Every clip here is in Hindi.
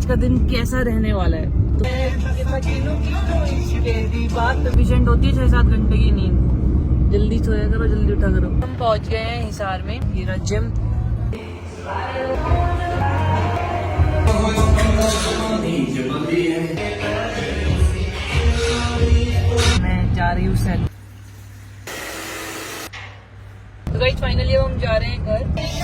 आज का दिन कैसा रहने वाला है। तो बात सफिशिएंट होती है 6-7 घंटे की नींद। जल्दी सोया करो, जल्दी उठा करो। हम पहुंच गए हैं हिसार में, ये रहा जिम। मैं जा रही हूँ सैलून। तो गाइस फाइनली अब हम जा रहे हैं घर।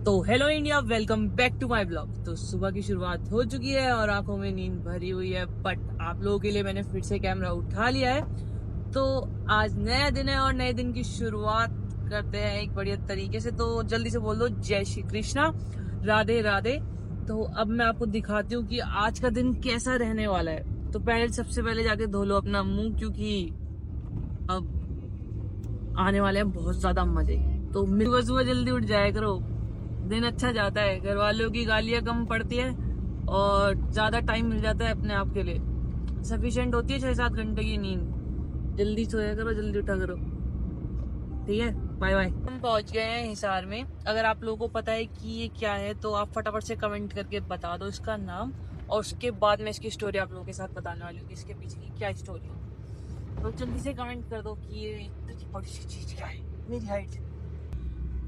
तो hello India, welcome back to my blog. तो सुबह की शुरुआत हो चुकी है और आंखों में नींद भरी हुई है, बट आप लोगों के लिए मैंने फिर से कैमरा उठा लिया है। तो आज नया दिन है और नए दिन की शुरुआत करते हैं एक बढ़िया तरीके से। तो जल्दी से बोल दो जय श्री कृष्णा, राधे राधे। तो अब मैं आपको दिखाती हूँ कि आज का दिन कैसा रहने वाला है। तो सबसे पहले जाके धो लो अपना मुंह, क्योंकि अब आने वाले हैं बहुत ज्यादा मजे। तो सुबह जल्दी उठ जाया करो, दिन अच्छा जाता है, घर वालों की गालियां कम पड़ती है और ज्यादा टाइम मिल जाता है अपने आप के लिए। सफिशिएंट होती है 6-7 घंटे की नींद। जल्दी सोया करो, जल्दी उठा करो, ठीक है। Bye bye. हम पहुंच गए हैं हिसार में। अगर आप लोगों को पता है कि ये क्या है तो आप फटाफट से कमेंट करके बता दो इसका नाम, और उसके बाद मैं इसकी स्टोरी आप लोगों के साथ बताने वाली हूँ कि इसके पीछे की क्या स्टोरी है। तो जल्दी से कमेंट कर दो कि ये इतनी बड़ी सी चीज क्या है। मेरी हाइट।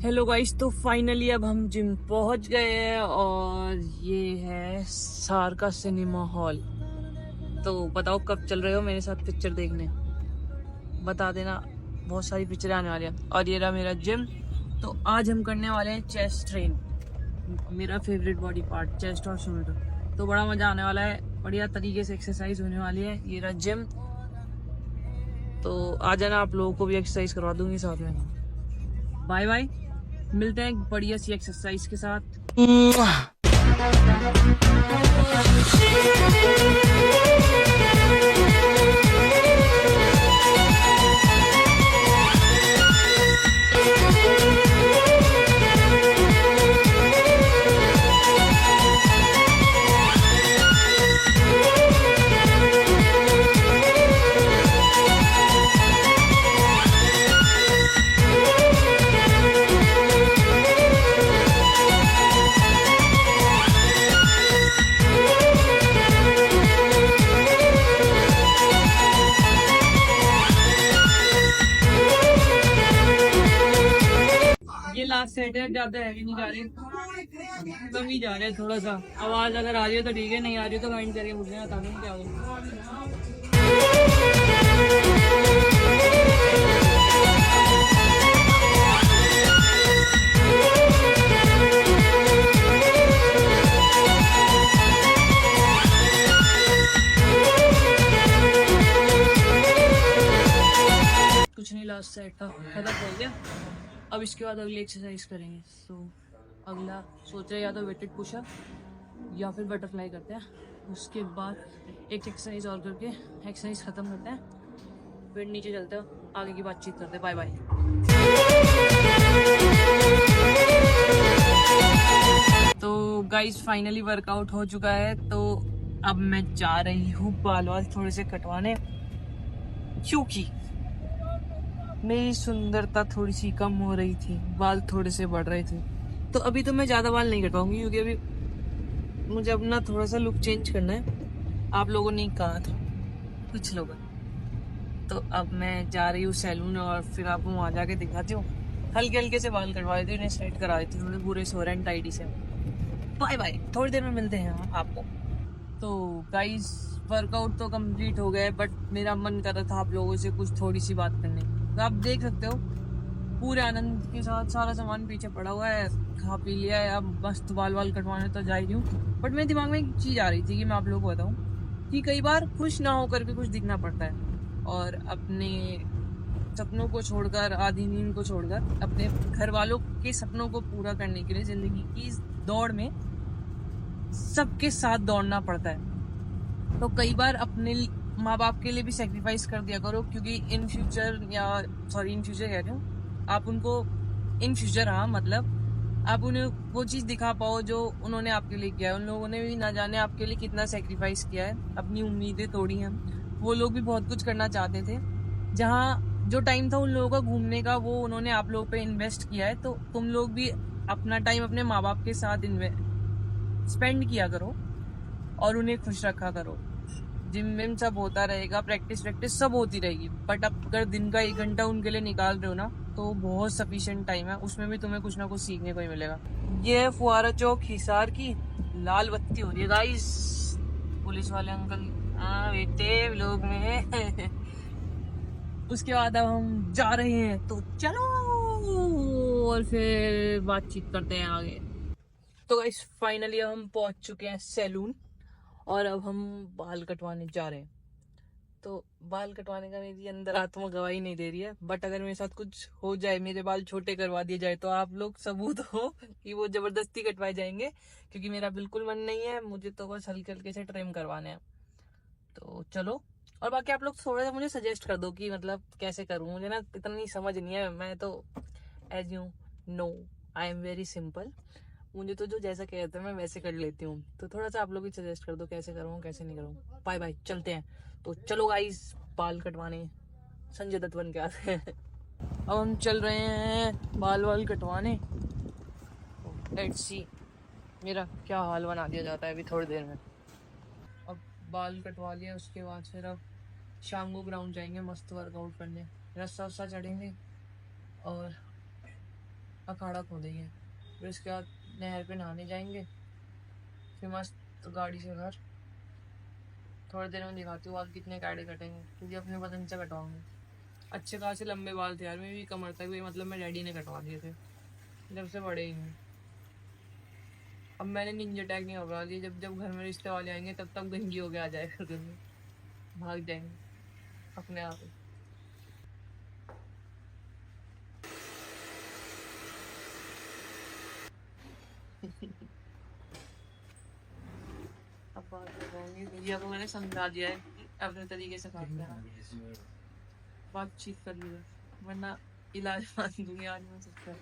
हेलो गाइस, तो फाइनली अब हम जिम पहुंच गए हैं और ये है सार का सिनेमा हॉल। तो बताओ कब चल रहे हो मेरे साथ पिक्चर देखने, बता देना। बहुत सारी पिक्चरें आने वाली हैं। और ये रहा मेरा जिम। तो आज हम करने वाले हैं चेस्ट ट्रेन, मेरा फेवरेट बॉडी पार्ट, चेस्ट और शोल्डर। तो बड़ा मजा आने वाला है, बढ़िया तरीके से एक्सरसाइज होने वाली है। ये रहा जिम। तो आ जाना, आप लोगों को भी एक्सरसाइज करवा दूंगी साथ में। बाय बाय, मिलते हैं एक बढ़िया सी एक्सरसाइज के साथ। लास्ट सेट है, ज्यादा हैवी नहीं जा रहे, कम ही जा रहे हैं थोड़ा सा। आवाज अगर आ रही है तो ठीक है, नहीं आ रही तो कमेंट करके मुझे बता दो क्या हो। कुछ नहीं, लास्ट सेट था, खत्म हो गया। अब इसके बाद अगली एक्सरसाइज करेंगे। तो अगला सोच रहे या तो वेटेड पुशअप या फिर बटरफ्लाई करते हैं। उसके बाद एक एक्सरसाइज और करके एक्सरसाइज ख़त्म करते हैं, फिर नीचे चलते हैं, आगे की बातचीत करते हैं। Bye bye. तो गाइस फाइनली वर्कआउट हो चुका है। तो अब मैं जा रही हूँ बाल थोड़े से कटवाने, क्योंकि मेरी सुंदरता थोड़ी सी कम हो रही थी, बाल थोड़े से बढ़ रहे थे। तो अभी तो मैं ज़्यादा बाल नहीं कटवाऊंगी, क्योंकि अभी मुझे अपना थोड़ा सा लुक चेंज करना है। आप लोगों ने कहा था, कुछ लोगों। तो अब मैं जा रही हूँ सैलून और फिर आपको वहाँ जाके दिखाती हूँ। हल्के हल्के से बाल कटवा देती हूँ, इन्हें स्ट्रेट करा देती हूँ, पूरे सो रहे हैं टाइडी से। बाय बाय, थोड़ी देर में मिलते हैं आपको। तो गाइस वर्कआउट तो कंप्लीट हो गया है, बट मेरा मन कर रहा था आप लोगों से कुछ थोड़ी सी बात करने। तो आप देख सकते हो पूरे आनंद के साथ सारा सामान पीछे पड़ा हुआ है, खा पी लिया है। अब मस्त बाल कटवाने तो जा ही रही हूँ, बट मेरे दिमाग में एक चीज़ आ रही थी कि मैं आप लोगों को बताऊँ कि कई बार खुश ना होकर भी कुछ दिखना पड़ता है। और अपने सपनों को छोड़कर, आधी नींद को छोड़कर, अपने घर वालों के सपनों को पूरा करने के लिए ज़िंदगी की इस दौड़ में सबके साथ दौड़ना पड़ता है। तो कई बार अपने माँ बाप के लिए भी सेक्रीफाइस कर दिया करो, क्योंकि इन फ्यूचर कह रही हूँ, आप उनको इन फ्यूचर, हाँ मतलब आप उन्हें वो चीज़ दिखा पाओ जो उन्होंने आपके लिए किया है। उन लोगों ने भी ना जाने आपके लिए कितना सेक्रीफाइस किया है, अपनी उम्मीदें तोड़ी हैं। वो लोग भी बहुत कुछ करना चाहते थे, जहाँ जो टाइम था उन लोगों का घूमने का वो उन्होंने आप लोगों पे इन्वेस्ट किया है, तो तुम लोग भी अपना टाइम अपने माँ बाप के साथ स्पेंड किया करो और उन्हें खुश रखा करो। जिम विम सब होता रहेगा, प्रैक्टिस वैक्टिस सब होती रहेगी, बट अब अगर दिन का 1 घंटा उनके लिए निकाल रहे हो ना, तो बहुत सफिशिएंट टाइम है, उसमें भी तुम्हें कुछ ना कुछ सीखने को ही मिलेगा। ये है फुआरा चौक हिसार की, लाल बत्ती हो रही है गाइस। पुलिस वाले अंकल बेटे लोग में उसके बाद अब हम जा रहे हैं, तो चलो और फिर बातचीत करते हैं आगे। तो गाइस फाइनली हम पहुंच चुके हैं सैलून, और अब हम बाल कटवाने जा रहे हैं। तो बाल कटवाने का मेरी अंदर आत्मा गवाही नहीं दे रही है, बट अगर मेरे साथ कुछ हो जाए, मेरे बाल छोटे करवा दिए जाए, तो आप लोग सबूत हो कि वो जबरदस्ती कटवाए जाएंगे, क्योंकि मेरा बिल्कुल मन नहीं है, मुझे तो बस हल्के हल्के से ट्रिम करवाने हैं। तो चलो, और बाकी आप लोग थोड़ा सा मुझे सजेस्ट कर दो कि मतलब कैसे करूं, मुझे ना इतनी समझ नहीं है, मैं तो as you know I am very simple, मुझे तो जो जैसा कहते हैं मैं वैसे कर लेती हूँ, तो थोड़ा सा आप लोग भी सजेस्ट कर दो कैसे करूँ कैसे नहीं करूँ। बाय बाय, चलते हैं। तो चलो गाइस, बाल कटवाने संजय दत्त बन के आते हैं। अब हम चल रहे हैं बाल वाल कटवाने, लेट्स सी मेरा क्या हाल बना दिया जाता है अभी थोड़ी देर में। अब बाल कटवा लिया, उसके बाद फिर अब शाम को ग्राउंड जाएंगे मस्त वर्कआउट करने, रस्सा वस्सा चढ़ेंगे और अखाड़ा खोदेंगे, फिर उसके बाद नहर पे नहाने जाएंगे, फिर मस्त गाड़ी से घर। थोड़ी देर में दिखाती हूँ बाल कितने काटे कटेंगे, क्योंकि अपने पसंद से कटवाऊंगे। अच्छे खासे लंबे बाल थे यार, मेरी भी कमर तक भी, मतलब मैं डैडी ने कटवा दिए थे जब से बड़े ही हैं। अब मैंने निंजा टैग नहीं करवा दिया, जब जब घर में रिश्ते वाले आएंगे तब तक गंजी हो गया आ जाएगा, घर में भाग जाएंगे अपने आप ही। अब बात बताऊंगी, भैया को मैंने समझा दिया है कि अपने तरीके से काटना है, बातचीत कर ली है, वरना इलाज मान दूंगी आज मैं सबका।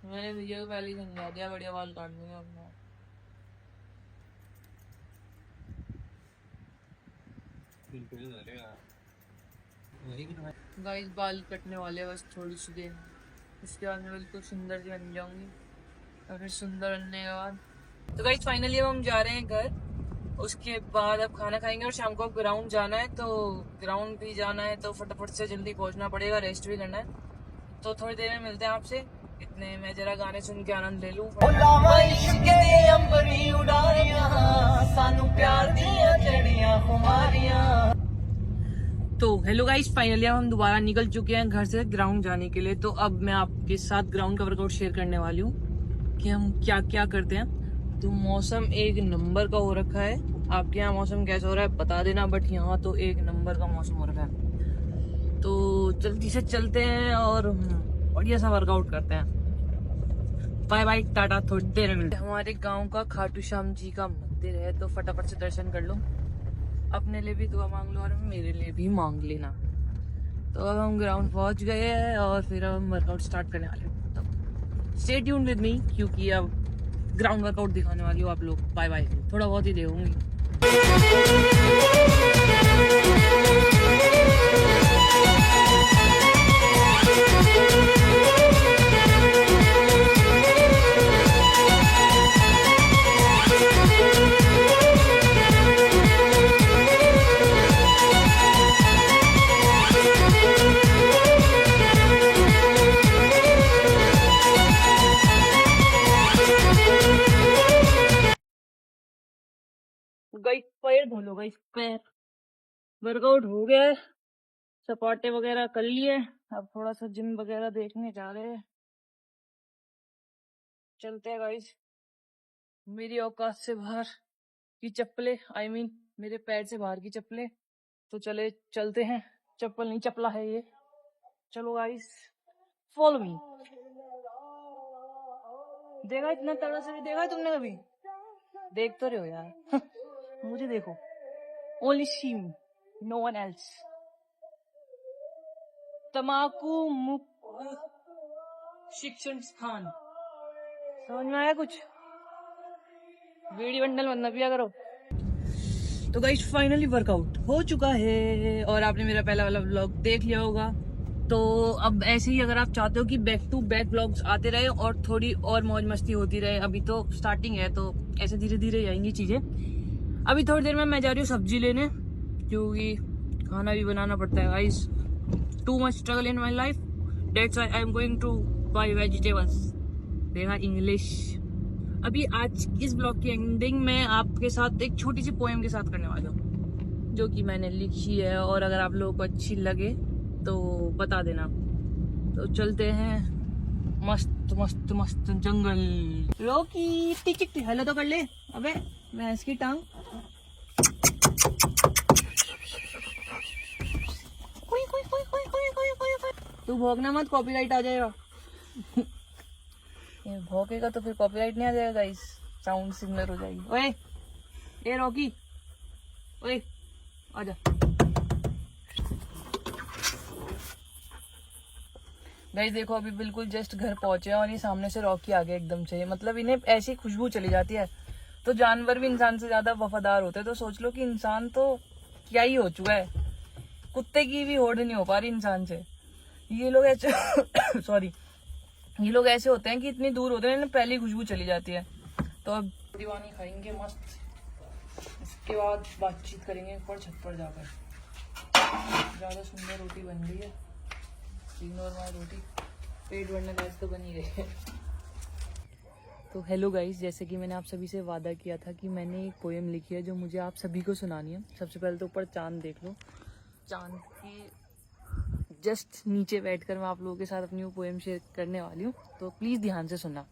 मैंने भैया को पहले ही समझा दिया, बढ़िया बाल काट दूंगा अपना। गाइस बाल कटने वाले बस थोड़ी सी देर, उसके बाद मैं बिल्कुल सुंदर सी बन जाऊंगी, और फिर सुंदर बनने के बाद तो गाइस फाइनली अब हम जा रहे हैं घर। उसके बाद अब खाना खाएंगे और शाम को अब ग्राउंड जाना है, तो ग्राउंड भी जाना है तो फटाफट से जल्दी पहुंचना पड़ेगा, रेस्ट भी करना है। तो थोड़ी देर में मिलते हैं आपसे, इतने मैं जरा गाने सुन के आनंद ले लूं। तो हेलो गाइस, फाइनली हम दोबारा निकल चुके हैं घर से ग्राउंड जाने के लिए। तो अब मैं आपके साथ ग्राउंड का वर्कआउट शेयर करने वाली हूँ कि हम क्या क्या करते हैं। तो मौसम एक नंबर का हो रखा है, आपके यहाँ मौसम कैसा हो रहा है बता देना, बट यहाँ तो एक नंबर का मौसम हो रखा है। तो जल्दी से चलते हैं और बढ़िया सा वर्कआउट करते हैं। बाय बाय, टाटा, थोड़ी देर में मिलते हैं। हमारे गाँव का खाटू श्याम जी का मंदिर है, तो फटाफट से दर्शन कर लो, अपने लिए भी दुआ मांग लो और मेरे लिए भी मांग लेना। तो अब हम ग्राउंड पहुंच गए हैं और फिर हम वर्कआउट स्टार्ट करने वाले हैं, तो स्टे ट्यून्ड विद मी, क्योंकि अब ग्राउंड वर्कआउट दिखाने वाली हूँ आप लोग। बाय बाय, थोड़ा बहुत ही देखूंगी। गई पैर धो लो, गई पैर। वर्कआउट हो गया है, सपाटे वगैरह कर लिए, अब थोड़ा सा जिम वगैरह देखने जा रहे हैं, चलते हैं गाइस। मेरी औकात से बाहर की चप्पलें, आई मीन मेरे पैर से बाहर की चप्पलें, तो चले चलते हैं। चप्पल नहीं चपला है ये, चलो गाइस फॉलो मी। देखा इतना तरह से भी देखा है तुमने कभी? देख तो रहे हो यार मुझे देखो, ओनली सी मी, नो वन एल्स। तमाकू मुक्त शिक्षण स्थान, समझ में आया कुछ? वीडियो बंडल मत न पिया करो। तो गाइस फाइनली वर्कआउट हो चुका है और आपने मेरा पहला वाला व्लॉग देख लिया होगा। तो अब ऐसे ही अगर आप चाहते हो कि बैक टू बैक व्लॉग्स आते रहे और थोड़ी और मौज मस्ती होती रहे, अभी तो स्टार्टिंग है तो ऐसे धीरे धीरे आएंगी चीजें। अभी थोड़ी देर में मैं जा रही हूँ सब्जी लेने, क्योंकि खाना भी बनाना पड़ता है guys. Too much struggle in my life, that's why I am going to buy vegetables. देखा इंग्लिश। अभी आज इस ब्लॉग की एंडिंग में आपके साथ एक छोटी सी पोएम के साथ करने वाला हूँ, जो कि मैंने लिखी है, और अगर आप लोगों को अच्छी लगे तो बता देना। तो चलते हैं मस्त मस्त मस्त जंगल। रॉकी टिक टिक हेलो तो कर ले। अबे भैंस की टांग। तू भौंकना मत, कॉपीराइट आ जाएगा। ये भौंकेगा तो फिर कॉपीराइट नहीं आ जाएगा गाइस, साउंड सिग्नल हो जाएगी। ओए ए रॉकी, ओए आजा। गाइस देखो अभी बिल्कुल जस्ट घर पहुंचे और ये सामने से रॉकी आ गया एकदम से। मतलब इन्हें ऐसी खुशबू चली जाती है। तो जानवर भी इंसान से ज्यादा वफादार होते हैं, तो सोच लो कि इंसान तो क्या ही हो चुका है, कुत्ते की भी होड़ नहीं हो पा रही इंसान से। ये लोग ऐसे सॉरी, ये लोग ऐसे होते हैं कि इतनी दूर होते हैं इन्हें पहली खुशबू चली जाती है। तो अब दीवानी खाएंगे मस्त, इसके बाद बातचीत करेंगे ऊपर छत पर जाकर। ज्यादा सुंदर रोटी बन रही है, इग्नोर माय रोटी, पेट भरने का तो बन ही रही है। तो हेलो गाइस, जैसे कि मैंने आप सभी से वादा किया था कि मैंने एक पोएम लिखी है जो मुझे आप सभी को सुनानी है। सबसे पहले तो ऊपर चांद देख लो, चांद के जस्ट नीचे बैठकर मैं आप लोगों के साथ अपनी वो पोएम शेयर करने वाली हूँ। तो प्लीज ध्यान से सुनना।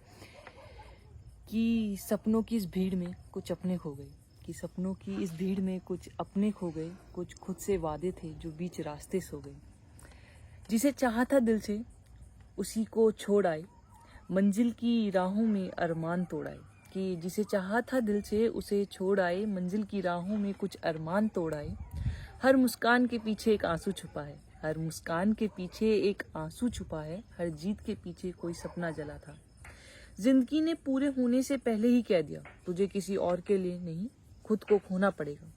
कि सपनों की इस भीड़ में कुछ अपने खो गए, कि सपनों की इस भीड़ में कुछ अपने खो गए, कुछ खुद से वादे थे जो बीच रास्ते सो गए। जिसे चाहा था दिल से उसी को छोड़ आए, मंजिल की राहों में अरमान तोड़ आए। कि जिसे चाहा था दिल से उसे छोड़ आए, मंजिल की राहों में कुछ अरमान तोड़ आए। हर मुस्कान के पीछे एक आंसू छुपा है, हर मुस्कान के पीछे एक आंसू छुपा है, हर जीत के पीछे कोई सपना जला था। जिंदगी ने पूरे होने से पहले ही कह दिया, तुझे किसी और के लिए नहीं खुद को खोना पड़ेगा।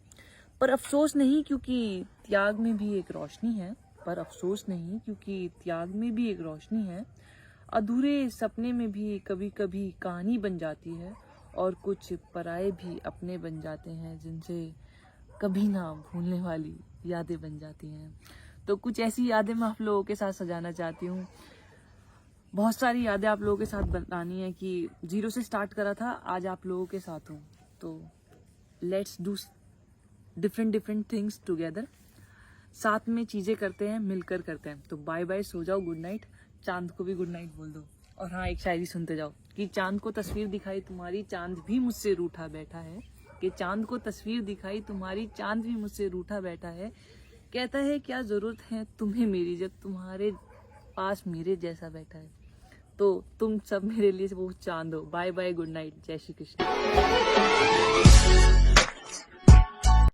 पर अफसोस नहीं, क्योंकि त्याग में भी एक रोशनी है। पर अफसोस नहीं, क्योंकि त्याग में भी एक रोशनी है। अधूरे सपने में भी कभी कभी कहानी बन जाती है, और कुछ पराए भी अपने बन जाते हैं, जिनसे कभी ना भूलने वाली यादें बन जाती हैं। तो कुछ ऐसी यादें मैं आप लोगों के साथ सजाना चाहती हूँ। बहुत सारी यादें आप लोगों के साथ बतानी है कि जीरो से स्टार्ट करा था, आज आप लोगों के साथ हूँ। तो let's do different things together. साथ में चीजें करते हैं, मिलकर करते हैं। तो बाय बाय, सो जाओ, गुड नाइट। चांद को भी गुड नाइट बोल दो। और हाँ, एक शायरी सुनते जाओ कि चांद को तस्वीर दिखाई तुम्हारी, चांद भी मुझसे रूठा बैठा है। कि चांद को तस्वीर दिखाई तुम्हारी, चांद भी मुझसे रूठा बैठा है। कहता है क्या जरूरत है तुम्हें मेरी, जब तुम्हारे पास मेरे जैसा बैठा है। तो तुम सब मेरे लिए वो चांद हो। बाय बाय, गुड नाइट, जय श्री कृष्ण।